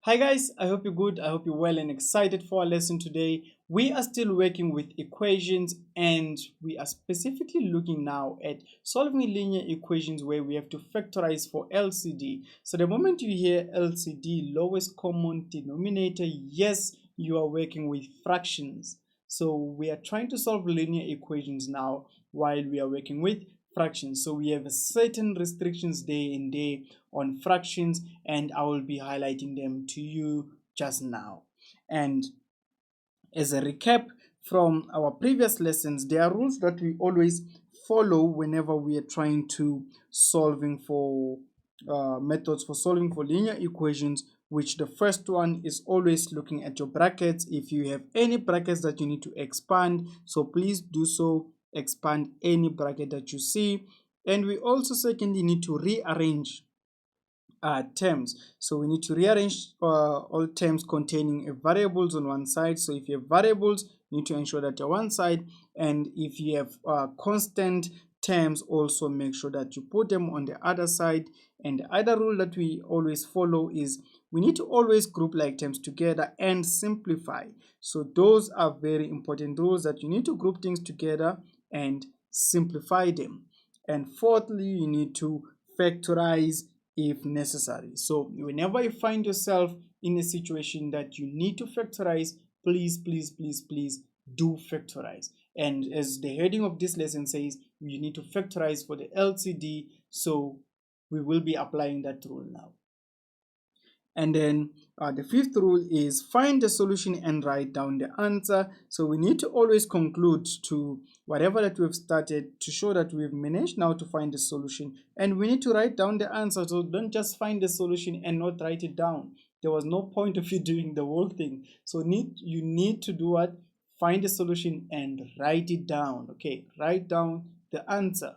Hi guys, I hope you're good. I hope you're well and excited for our lesson today. We are still working with equations and we are specifically looking now at solving linear equations where we have to factorize for LCD. So the moment you hear LCD, lowest common denominator, yes, you are working with fractions. So we are trying to solve linear equations now while we are working with fractions. So we have certain restrictions day and day on fractions, and I will be highlighting them to you just now. And as a recap from our previous lessons, there are rules that we always follow whenever we are trying to solving for methods for solving for linear equations, which the first one is always looking at your brackets. If you have any brackets that you need to expand, so please do so, expand any bracket that you see. And we also secondly need to rearrange terms. So we need to rearrange all terms containing variables on one side. So if you have variables, you need to ensure that on one side, and if you have constant terms, also make sure that you put them on the other side. And the other rule that we always follow is we need to always group like terms together and simplify. So those are very important rules, that you need to group things together and simplify them. And fourthly, you need to factorize if necessary. So whenever you find yourself in a situation that you need to factorize, please do factorize. And as the heading of this lesson says, you need to factorize for the LCD, so we will be applying that rule now. And then the fifth rule is find the solution and write down the answer. So we need to always conclude to whatever that we've started to show that we've managed now to find the solution. And we need to write down the answer. So don't just find the solution and not write it down. There was no point of you doing the whole thing. So you need to do what? Find the solution and write it down. Okay, write down the answer.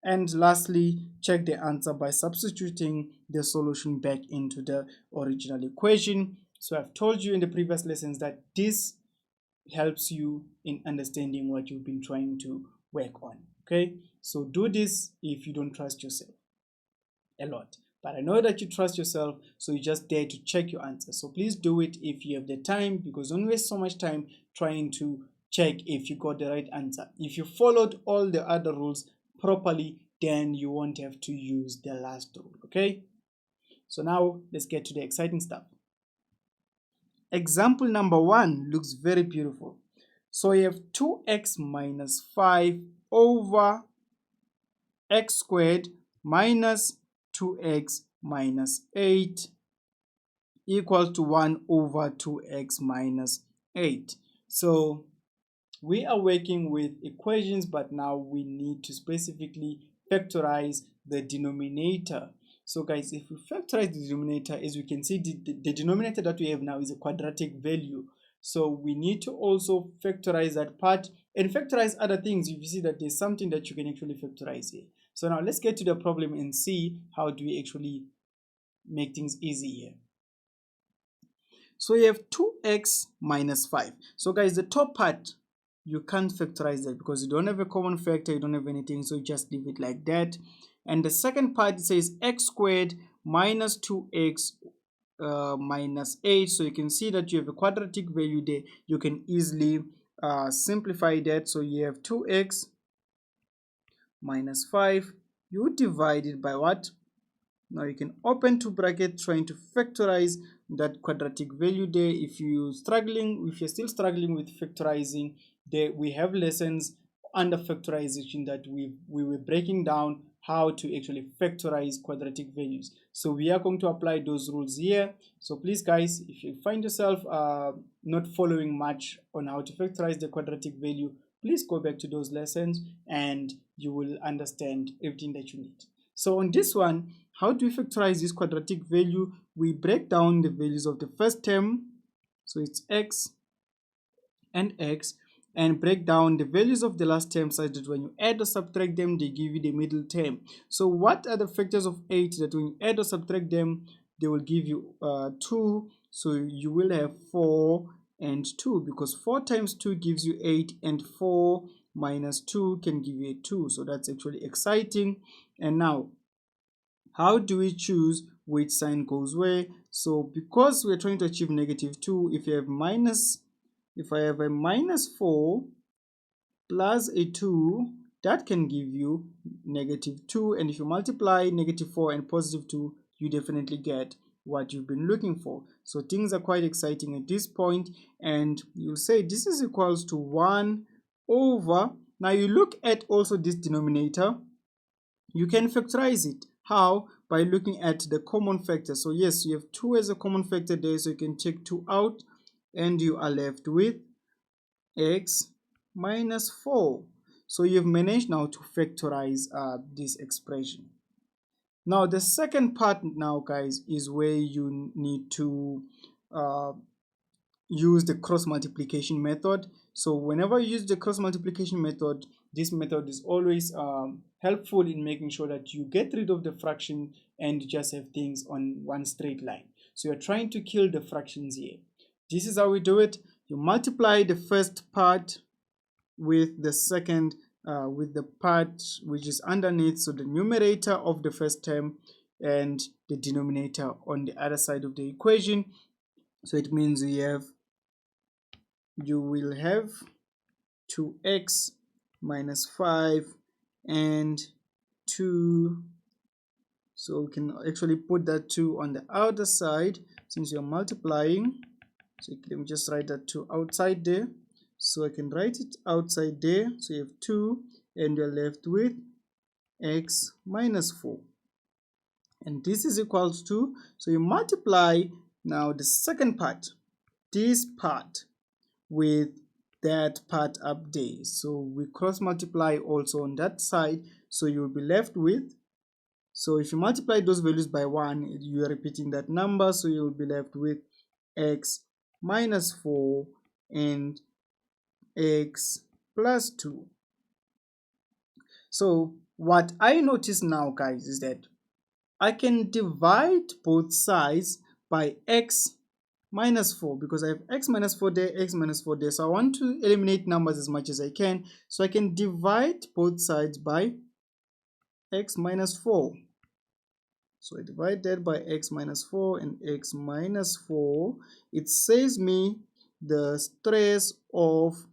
And lastly, check the answer by substituting the solution back into the original equation. So I've told you in the previous lessons that this helps you in understanding what you've been trying to work on. Okay, so do this if you don't trust yourself a lot. But I know that you trust yourself, so you just dare to check your answer. So please do it if you have the time, because don't waste so much time trying to check if you got the right answer. If you followed all the other rules properly, then you won't have to use the last rule. Okay, so now let's get to the exciting stuff. Example number 1 looks very beautiful. So you have 2x minus 5 over x squared minus 2x minus 8 equals to 1 over 2x minus 8. So we are working with equations, but now we need to specifically factorize the denominator. So guys, if we factorize the denominator, as we can see, the denominator that we have now is a quadratic value. So we need to also factorize that part and factorize other things if you see that there's something that you can actually factorize here. So now let's get to the problem and see how do we actually make things easy here. So you have 2x minus 5. So guys, the top part, you can't factorize that because you don't have a common factor, you don't have anything, so you just leave it like that. And the second part, it says x squared minus 2x minus 8. So you can see that you have a quadratic value there. You can easily simplify that. So you have 2x minus 5. You divide it by what? Now you can open two brackets trying to factorize that quadratic value there. If you're still struggling with factorizing, there we have lessons under factorization that we were breaking down how to actually factorize quadratic values. So we are going to apply those rules here. So please guys, if you find yourself not following much on how to factorize the quadratic value, please go back to those lessons and you will understand everything that you need. So on this one, how do we factorize this quadratic value? We break down the values of the first term, so it's x and x, and break down the values of the last term such that when you add or subtract them, they give you the middle term. So what are the factors of 8 that when you add or subtract them, they will give you 2. So you will have 4 and 2, because 4 times 2 gives you 8, and 4 minus 2 can give you a 2. So that's actually exciting. And now, How do we choose which sign goes where? So because we're trying to achieve -2, if I have a -4 plus a 2, that can give you -2, and if you multiply -4 and +2, you definitely get what you've been looking for. So things are quite exciting at this point, and you'll say this is equals to 1 over, now you look at also this denominator, you can factorize it. How? By looking at the common factor. So yes, you have 2 as a common factor there, so you can take 2 out and you are left with x minus 4. So you've managed now to factorize this expression. Now the second part now, guys, is where you need to use the cross multiplication method. So whenever you use the cross multiplication method, this method is always helpful in making sure that you get rid of the fraction and just have things on one straight line. So you're trying to kill the fractions here. This is how we do it. You multiply the first part with the second, with the part which is underneath, so the numerator of the first term and the denominator on the other side of the equation. So it means you will have 2x minus 5 and 2. So we can actually put that 2 on the outer side since you're multiplying. So let me just write that 2 outside there. So I can write it outside there. So you have 2 and you're left with x minus 4. And this is equals to, so you multiply now the second part, this part, with that part up there. So we cross multiply also on that side. So you'll be left with, so if you multiply those values by 1, you are repeating that number. So you'll be left with x minus 4 and x plus 2. So what I notice now, guys, is that I can divide both sides by x minus 4 because I have x minus 4 there, x minus 4 there. So I want to eliminate numbers as much as I can. So I can divide both sides by x minus 4. So I divide that by x minus 4 and x minus 4. It saves me the stress of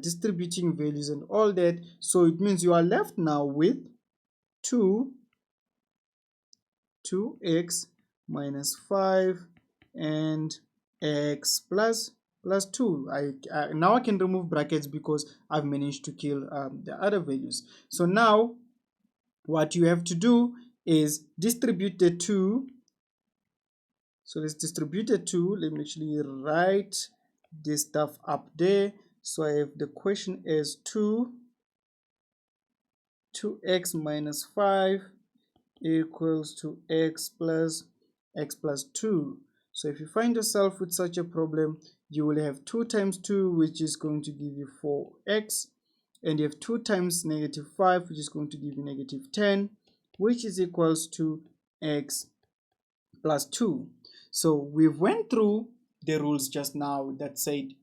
distributing values and all that. So it means you are left now with 2x minus 5 and x plus 2. Now I can remove brackets because I've managed to kill the other values. So now what you have to do is distribute the 2. So let's distribute the 2. Let me actually write this stuff up there. So I have the question as 2x minus 5 equals to x plus 2. So if you find yourself with such a problem, you will have 2 times 2, which is going to give you 4x, and you have 2 times -5, which is going to give you -10, which is equals to x plus 2. So we went through the rules just now that said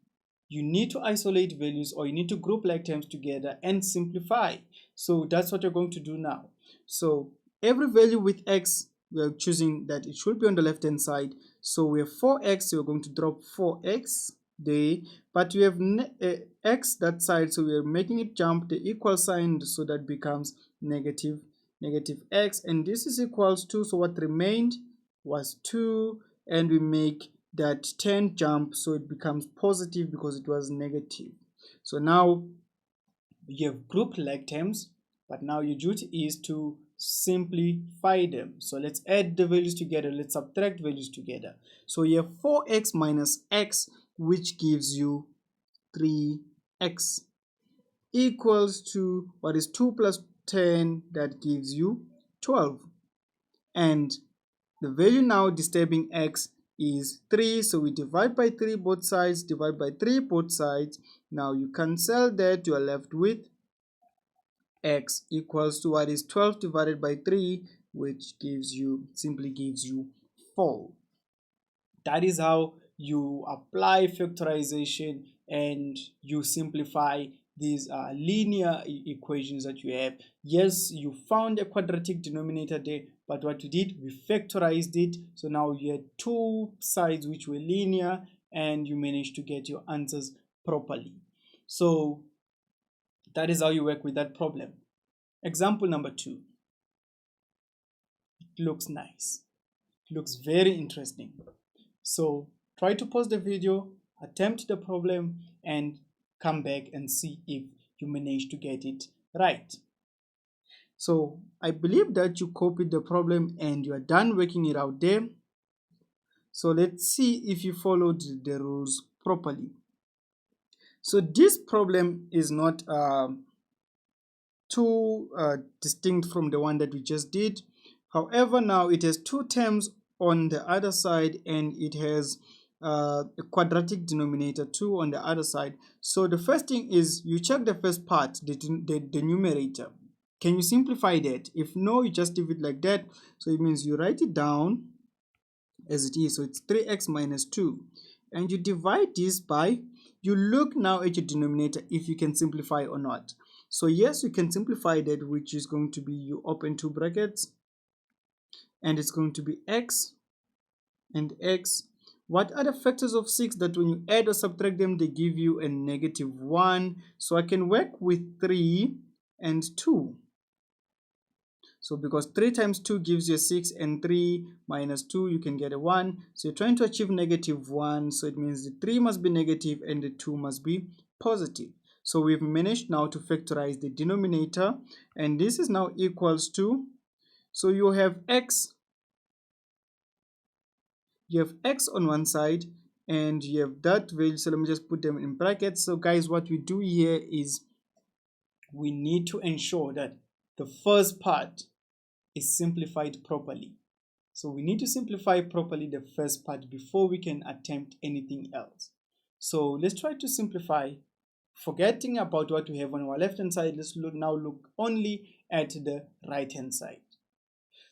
you need to isolate values, or you need to group like terms together and simplify. So that's what you're going to do now. So every value with x, we are choosing that it should be on the left hand side. So we have 4x, so we're going to drop 4x there, but we have x that side, so we are making it jump the equal sign, so that becomes negative x, and this is equals to, so what remained was 2, and we make that 10 jump, so it becomes positive because it was negative. So now you have grouped like terms, but now your duty is to simplify them. So let's add the values together, let's subtract values together. So you have 4x minus x, which gives you 3x, equals to what is 2 plus 10, that gives you 12, and the value now disturbing x is 3, so we divide by 3 both sides, divide by 3 both sides. Now you cancel that, you are left with x equals to what is 12 divided by 3, which simply gives you 4. That is how you apply factorization and you simplify these linear equations that you have. Yes, you found a quadratic denominator there, but what we did, we factorized it. So now you had two sides which were linear, and you managed to get your answers properly. So that is how you work with that problem. Example number 2. It looks nice. It looks very interesting. So try to pause the video, attempt the problem, and come back and see if you manage to get it right. So I believe that you copied the problem and you are done working it out there. So let's see if you followed the rules properly. So this problem is not too distinct from the one that we just did. However, now it has two terms on the other side, and it has a quadratic denominator 2 on the other side. So the first thing is you check the first part, the numerator. Can you simplify that? If no, you just leave it like that. So it means you write it down as it is. So it's 3x minus 2. And you divide this by, you look now at your denominator if you can simplify or not. So yes, you can simplify that, which is going to be, you open two brackets, and it's going to be x and x. What are the factors of 6 that when you add or subtract them, they give you a -1? So I can work with 3 and 2. So because 3 times 2 gives you a 6, and 3 minus 2, you can get a 1. So you're trying to achieve -1. So it means the 3 must be negative and the 2 must be positive. So we've managed now to factorize the denominator, and this is now equals to, so you have x on one side, and you have that value. So let me just put them in brackets. So guys, what we do here is we need to ensure that the first part is simplified properly. So we need to simplify properly the first part before we can attempt anything else. So let's try to simplify, forgetting about what we have on our left hand side. Let's now look only at the right hand side.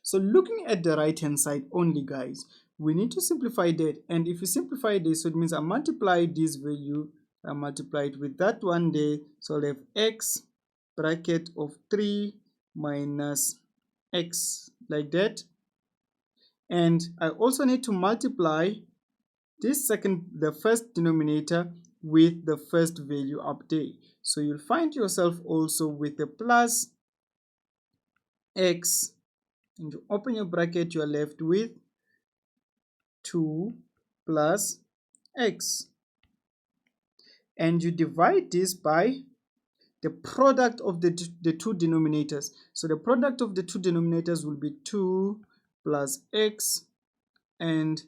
So looking at the right hand side only, guys, we need to simplify that. And if you simplify this, so it means I multiply this value, I multiply it with that one there. So I'll have x bracket of 3 minus x, like that. And I also need to multiply this the first denominator with the first value up there. So you'll find yourself also with a plus x, and you open your bracket, you are left with 2 plus x. And you divide this by the product of the two denominators. So the product of the two denominators will be 2 plus x and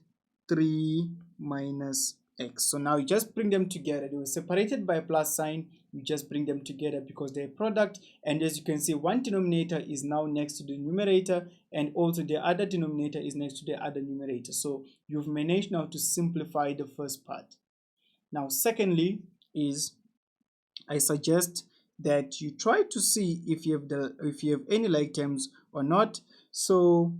3 minus x. So now you just bring them together. They were separated by a plus sign. You just bring them together because they're a product. And as you can see, one denominator is now next to the numerator, and also the other denominator is next to the other numerator. So you've managed now to simplify the first part. Now, secondly is, I suggest that you try to see if you have any like terms or not. So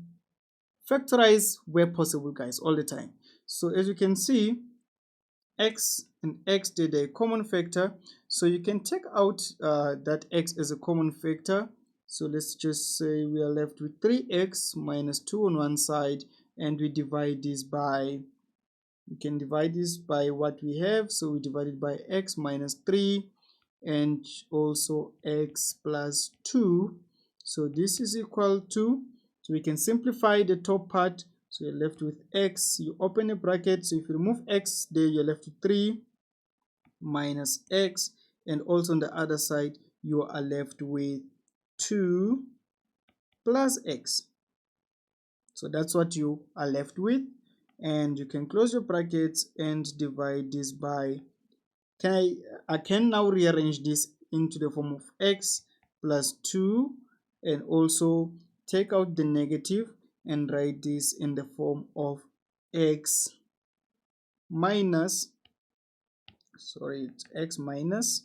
factorize where possible, guys, all the time. So as you can see, x and x, they're a common factor. So you can take out that x as a common factor. So let's just say we are left with 3x minus 2 on one side, and we divide this by, we can divide this by what we have. So we divide it by x minus 3 and also x plus 2. So this is equal to, so we can simplify the top part. So you're left with x, you open a bracket. So if you remove x there, you're left with 3 minus x, and also on the other side you are left with 2 plus x. So that's what you are left with, and you can close your brackets and divide this by, I can now rearrange this into the form of x plus 2, and also take out the negative and write this in the form of x minus, sorry, it's x minus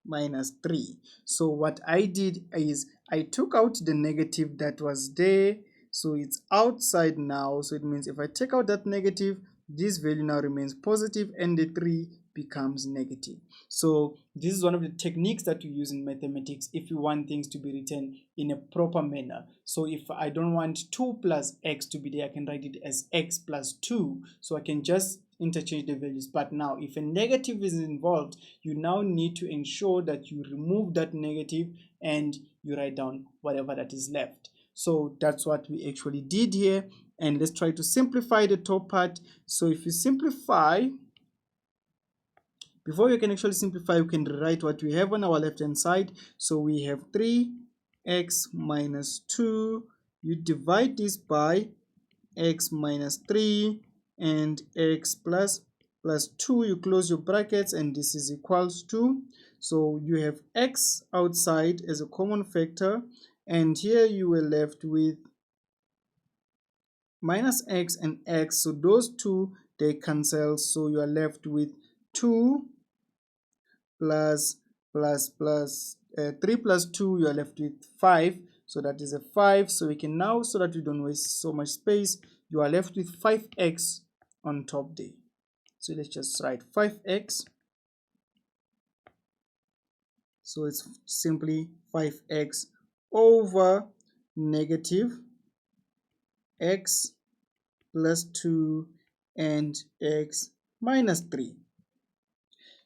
minus 3. So what I did is I took out the negative that was there, so it's outside now. So it means if I take out that negative, this value now remains positive and the 3 becomes negative. So this is one of the techniques that we use in mathematics if you want things to be written in a proper manner. So if I don't want 2 plus x to be there, I can write it as x plus 2. So I can just interchange the values. But now if a negative is involved, you now need to ensure that you remove that negative and you write down whatever that is left. So that's what we actually did here. And let's try to simplify the top part. So if you simplify, before you can actually simplify, you can rewrite what we have on our left hand side. So we have 3x minus 2. You divide this by x minus 3 and x plus 2. You close your brackets and this is equals to, so you have x outside as a common factor, and here you were left with minus x and x, so those two they cancel, so you are left with 2 plus 3 plus 2, you are left with 5, so that is a 5. So we can now, so that we don't waste so much space, you are left with 5x on top there. So let's just write 5x. So it's simply 5x over negative x plus 2 and x minus 3.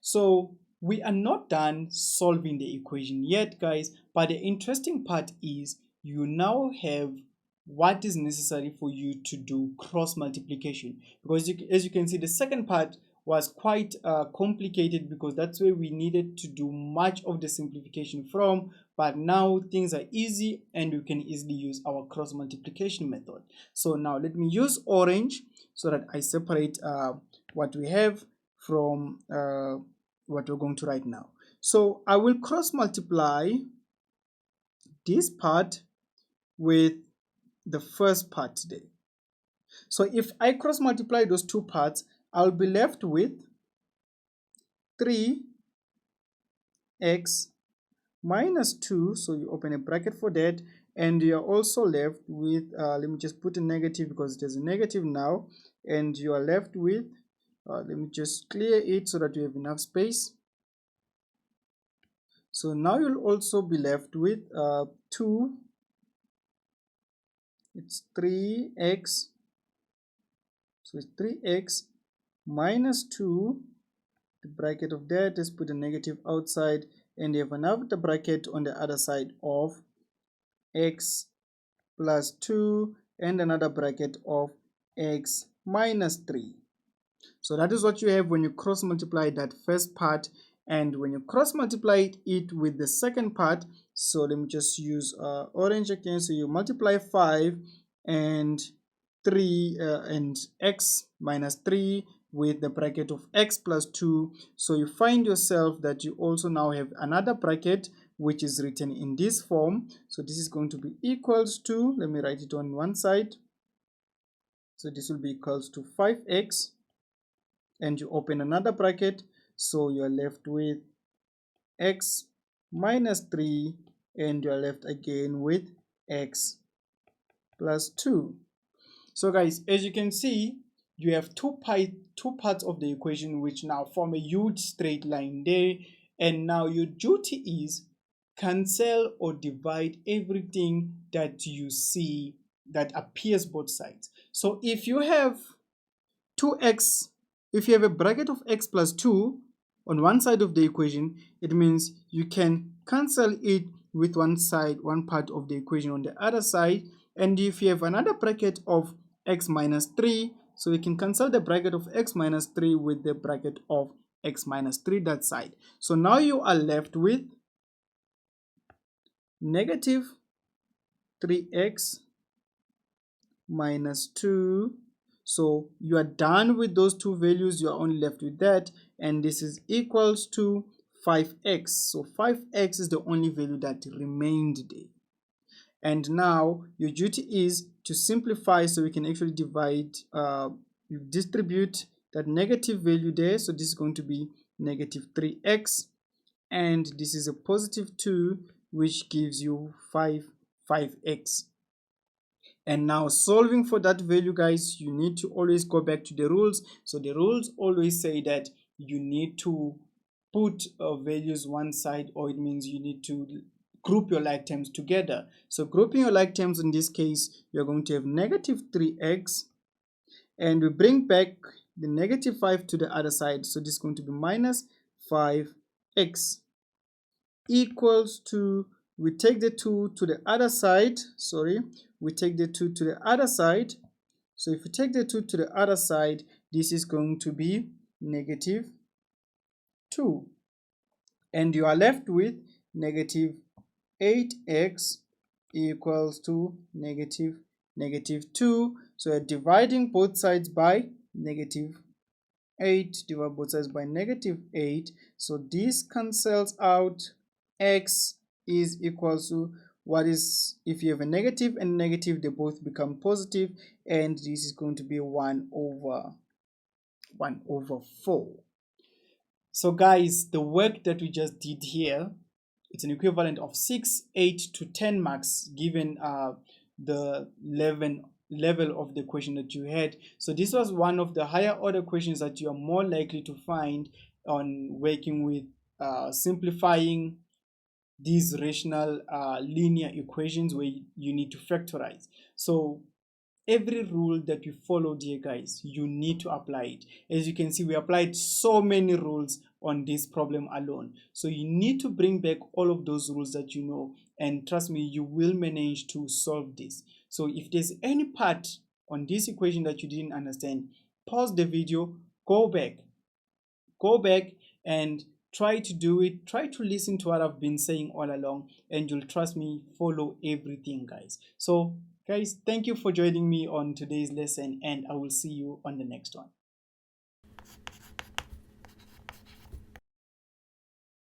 So we are not done solving the equation yet, guys, but the interesting part is you now have what is necessary for you to do cross multiplication, because as you can see, the second part was quite complicated because that's where we needed to do much of the simplification from, but now things are easy and we can easily use our cross multiplication method. So now let me use orange so that I separate what we have from what we're going to write now. So I will cross multiply this part with the first part today. So if I cross multiply those two parts, I'll be left with 3x minus 2, so you open a bracket for that, and you're also left with, let me just put a negative because there's a negative now, and you are left with, let me just clear it so that you have enough space. So now you'll also be left with 2, it's 3x, so it's 3x minus 2, the bracket of that, let's put a negative outside, and you have another bracket on the other side of x plus 2 and another bracket of x minus 3. So that is what you have when you cross multiply that first part, and when you cross multiply it with the second part, so let me just use orange again. So you multiply 5 and 3 and x minus 3 with the bracket of x plus 2, so you find yourself that you also now have another bracket which is written in this form. So this is going to be equals to, let me write it on one side, so this will be equals to 5x, and you open another bracket, so you are left with x minus 3, and you are left again with x plus 2. So guys, as you can see, you have two parts of the equation which now form a huge straight line there, and now your duty is cancel or divide everything that you see that appears both sides. So if you have 2x, if you have a bracket of x plus 2 on one side of the equation, it means you can cancel it with one side, one part of the equation on the other side. And if you have another bracket of x minus 3, so we can cancel the bracket of x minus 3 with the bracket of x minus 3 that side. So now you are left with negative 3x minus 2. So you are done with those two values, you are only left with that, and this is equals to 5x. So 5x is the only value that remained there. And now your duty is to simplify, so we can actually divide, you distribute that negative value there. So this is going to be negative 3x, and this is a positive 2, which gives you 5x. And now solving for that value, guys, you need to always go back to the rules. So the rules always say that you need to put values one side, or it means you need to group your like terms together. So grouping your like terms, in this case, you're going to have negative 3x, and we bring back the negative 5 to the other side. So this is going to be minus 5x equals to, we take the 2 to the other side, we take the 2 to the other side. So if we take the 2 to the other side, this is going to be negative 2. And you are left with negative 8x equals to negative 2. So you're dividing both sides by negative 8, divide both sides by negative 8. So this cancels out. X is equals to, what is, if you have a negative and negative, they both become positive, and this is going to be 1 over 4. So guys, the work that we just did here, it's an equivalent of 6, 8 to 10 marks given the level of the question that you had. So this was one of the higher order questions that you are more likely to find on working with simplifying these rational linear equations where you need to factorize. So every rule that we followed here, guys, you need to apply it. As you can see, we applied so many rules on this problem alone. So you need to bring back all of those rules that you know, and trust me, you will manage to solve this. So if there's any part on this equation that you didn't understand, pause the video, go back and try to do it. Try to listen to what I've been saying all along, and you'll, trust me, follow everything, guys. So guys, thank you for joining me on today's lesson, and I will see you on the next one.